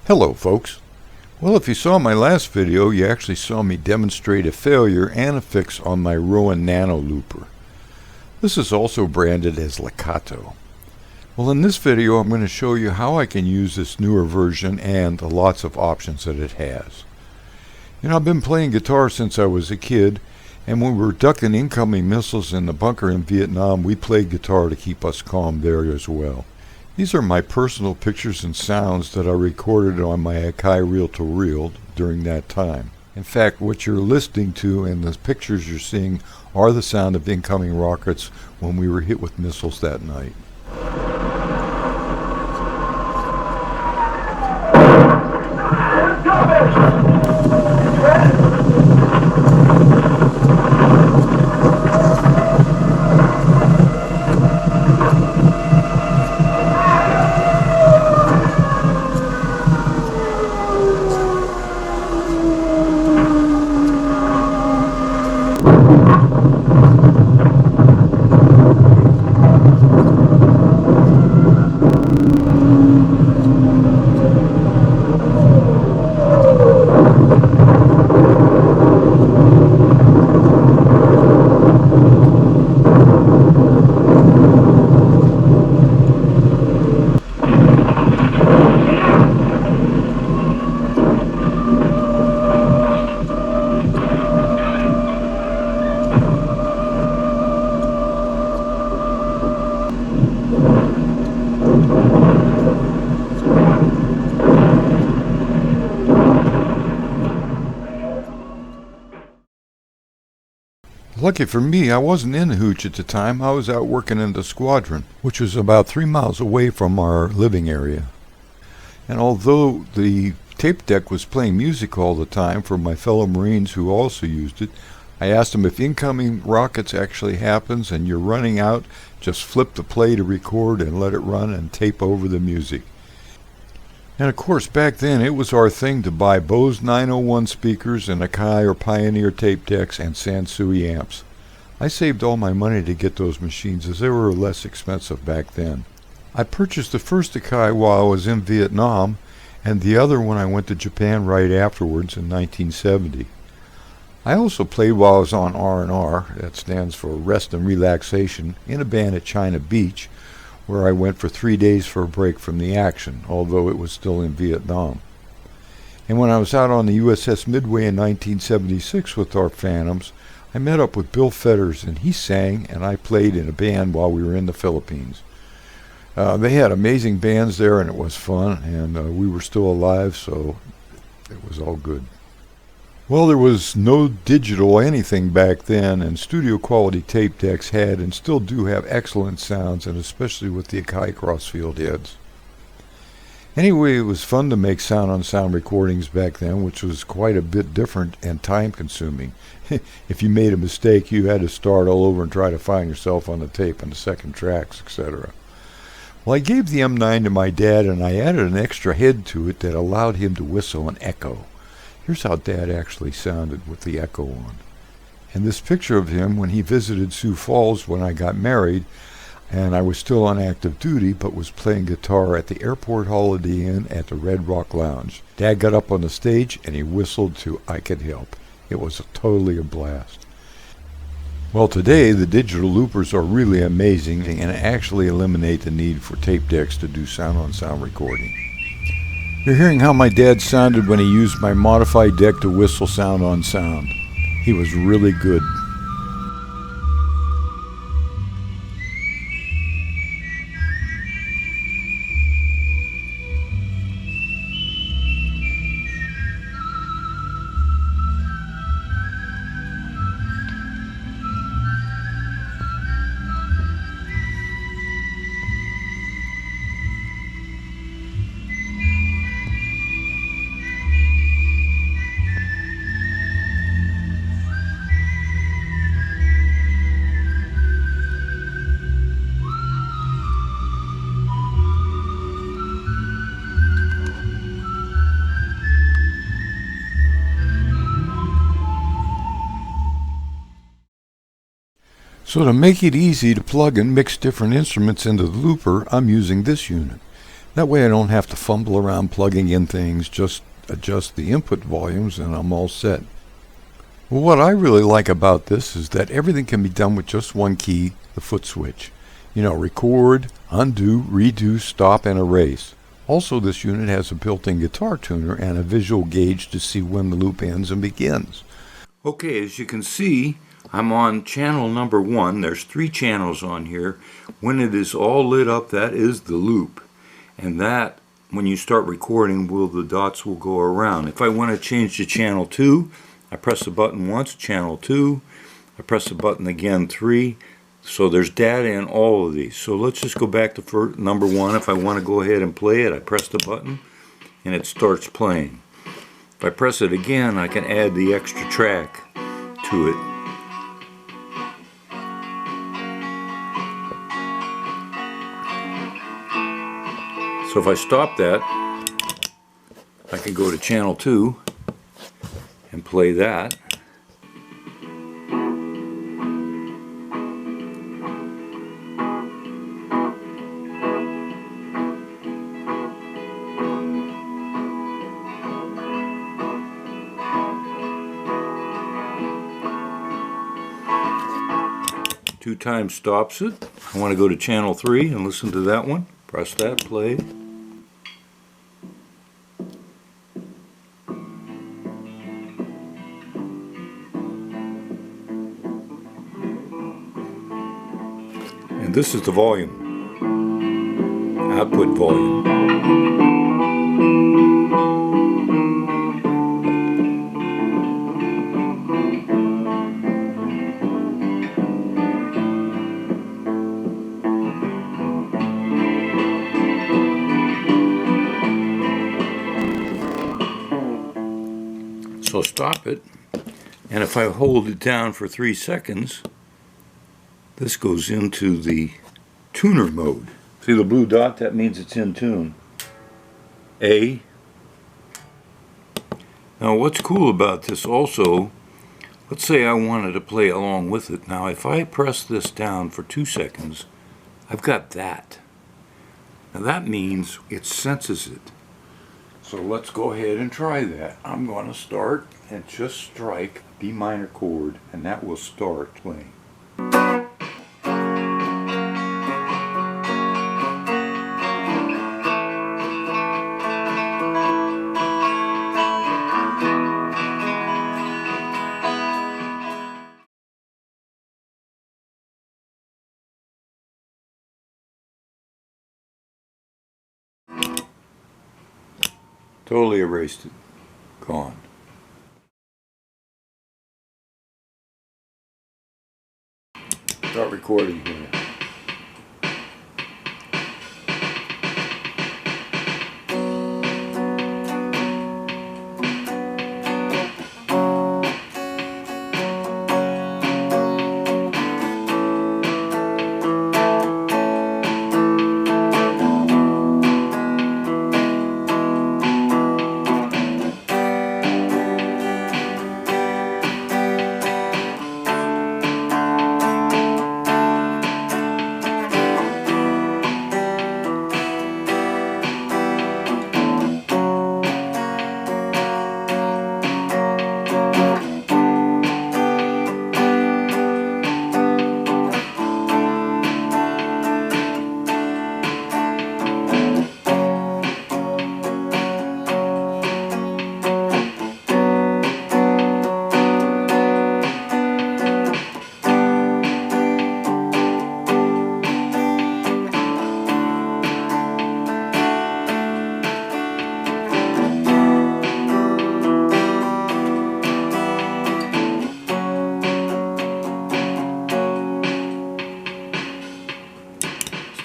Hello folks. Well, if you saw my last video, you actually saw me demonstrate a failure and a fix on my Rowan Nano looper. This is also branded as Lekato. Well, in this video I'm going to show you how I can use this newer version and the lots of options that it has. You know, I've been playing guitar since I was a kid, and when we were ducking incoming missiles in the bunker in Vietnam, we played guitar to keep us calm there as well. These are my personal pictures and sounds that I recorded on my Akai reel-to-reel during that time. In fact, what you're listening to and the pictures you're seeing are the sound of incoming rockets when we were hit with missiles that night. Lucky for me, I wasn't in Hooch at the time. I was out working in the squadron, which was about 3 miles away from our living area. And although the tape deck was playing music all the time for my fellow Marines who also used it, I asked them if incoming rockets actually happens and you're running out, just flip the play to record and let it run and tape over the music. And of course, back then it was our thing to buy Bose 901 speakers and Akai or Pioneer tape decks and Sansui amps. I saved all my money to get those machines as they were less expensive back then. I purchased the first Akai while I was in Vietnam and the other when I went to Japan right afterwards in 1970. I also played while I was on R&R, that stands for Rest and Relaxation, in a band at China Beach, where I went for 3 days for a break from the action, although it was still in Vietnam. And when I was out on the USS Midway in 1976 with our Phantoms, I met up with Bill Fetters, and he sang and I played in a band while we were in the Philippines. They had amazing bands there and it was fun, and we were still alive, so it was all good. Well, there was no digital anything back then, and studio quality tape decks had and still do have excellent sounds, and especially with the Akai crossfield heads. Anyway, it was fun to make sound-on-sound recordings back then, which was quite a bit different and time-consuming. If you made a mistake, you had to start all over and try to find yourself on the tape and the second tracks, etc. Well, I gave the M9 to my dad, and I added an extra head to it that allowed him to whistle an echo. Here's how Dad actually sounded with the echo on. And this picture of him when he visited Sioux Falls when I got married, and I was still on active duty but was playing guitar at the Airport Holiday Inn at the Red Rock Lounge. Dad got up on the stage and he whistled to I Could Help. It was totally a blast. Well, today the digital loopers are really amazing and actually eliminate the need for tape decks to do sound-on-sound recording. You're hearing how my dad sounded when he used my modified deck to whistle sound on sound. He was really good. So to make it easy to plug and mix different instruments into the looper, I'm using this unit. That way I don't have to fumble around plugging in things, just adjust the input volumes and I'm all set. Well, what I really like about this is that everything can be done with just one key, the foot switch. You know, record, undo, redo, stop, and erase. Also, this unit has a built-in guitar tuner and a visual gauge to see when the loop ends and begins. Okay, as you can see, I'm on channel number 1. There's 3 channels on here. When it is all lit up, that is the loop. And that, when you start recording, the dots will go around. If I want to change to channel 2, I press the button once, channel 2. I press the button again, 3. So there's data in all of these. So let's just go back to number 1. If I want to go ahead and play it, I press the button and it starts playing. If I press it again, I can add the extra track to it. So if I stop that, I can go to channel 2 and play that. Two times stops it. I want to go to channel 3 and listen to that one. Press that, play. And this is the volume, output volume. So stop it, and if I hold it down for 3 seconds, this goes into the tuner mode. See the blue dot? That means it's in tune. A. Now what's cool about this also, let's say I wanted to play along with it. Now if I press this down for 2 seconds, I've got that. Now that means it senses it. So let's go ahead and try that. I'm going to start and just strike B minor chord, and that will start playing. Totally erased it. Gone. Start recording here.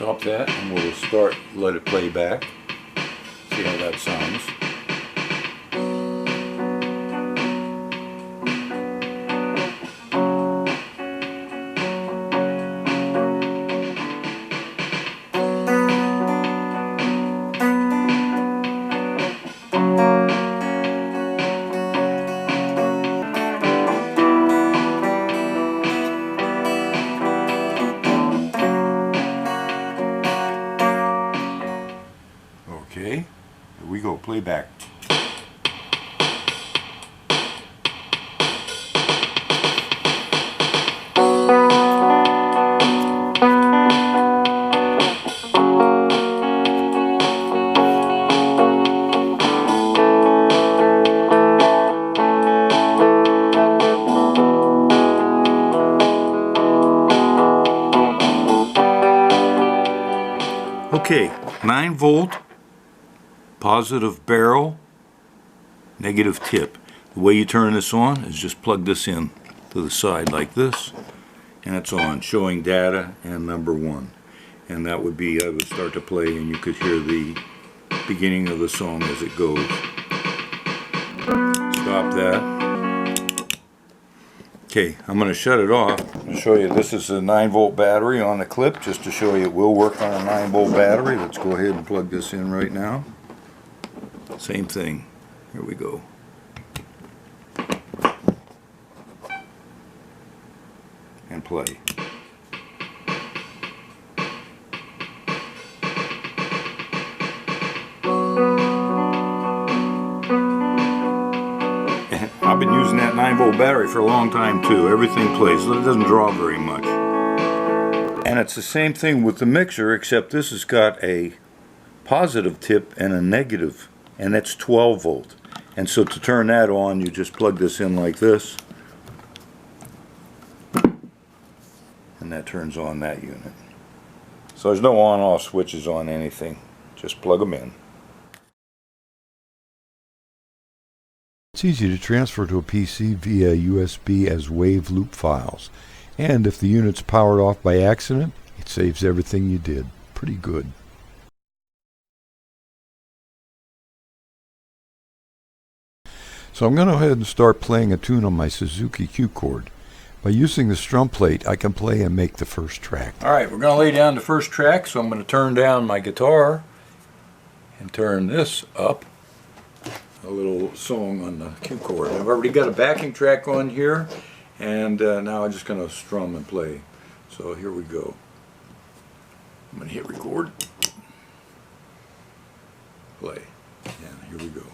Stop that and we'll let it play back. See how that sounds. play back. Okay, 9-volt, positive barrel, negative tip. The way you turn this on is just plug this in to the side like this, and it's on, showing data and number 1. And that would be, I would start to play and you could hear the beginning of the song as it goes. Stop that. Okay, I'm going to shut it off. I'm going to show you, this is a 9-volt battery on the clip, just to show you it will work on a 9-volt battery. Let's go ahead and plug this in right now. Same thing. Here we go. And play. I've been using that 9-volt battery for a long time too. Everything plays. It doesn't draw very much. And it's the same thing with the mixer, except this has got a positive tip and a negative, and that's 12 volt. And so to turn that on, you just plug this in like this, and that turns on that unit. So there's no on-off switches on anything. Just plug them in. It's easy to transfer to a PC via USB as wave loop files, and if the unit's powered off by accident, it saves everything you did. Pretty good. So I'm going to go ahead and start playing a tune on my Suzuki Q-Chord. By using the strum plate, I can play and make the first track. Alright, we're going to lay down the first track, so I'm going to turn down my guitar and turn this up. A little song on the Q-Chord. I've already got a backing track on here, and now I'm just going to strum and play. So here we go. I'm going to hit record, play, and here we go.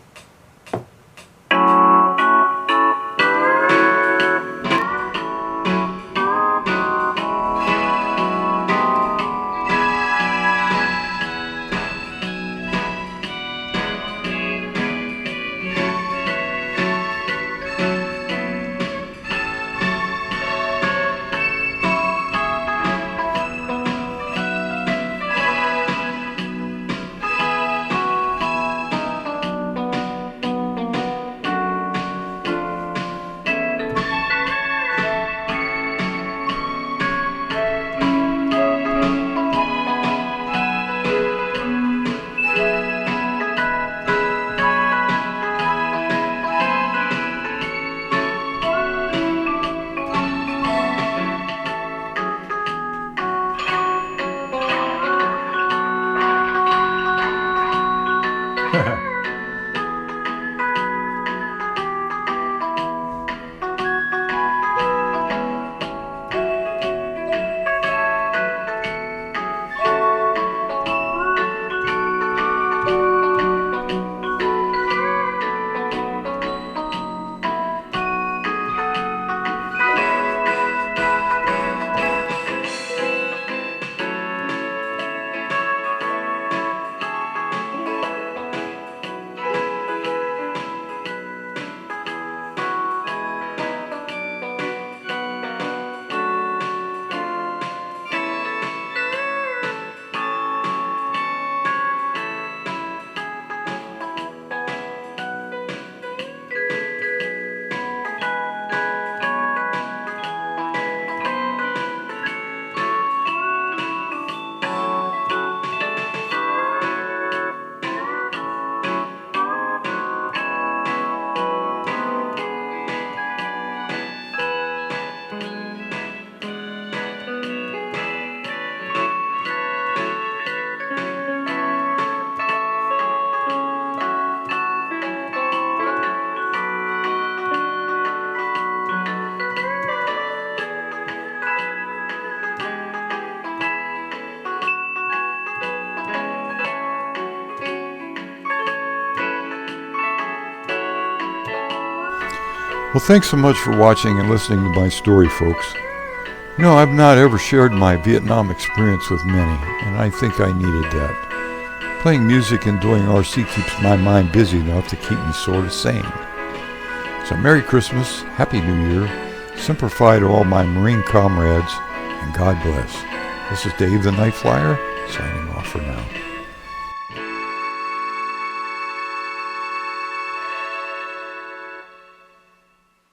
Well, thanks so much for watching and listening to my story, folks. You know, I've not ever shared my Vietnam experience with many, and I think I needed that. Playing music and doing RC keeps my mind busy enough to keep me sort of sane. So Merry Christmas, Happy New Year, Semper Fi to all my Marine comrades, and God bless. This is Dave the Night Flyer, signing off for now.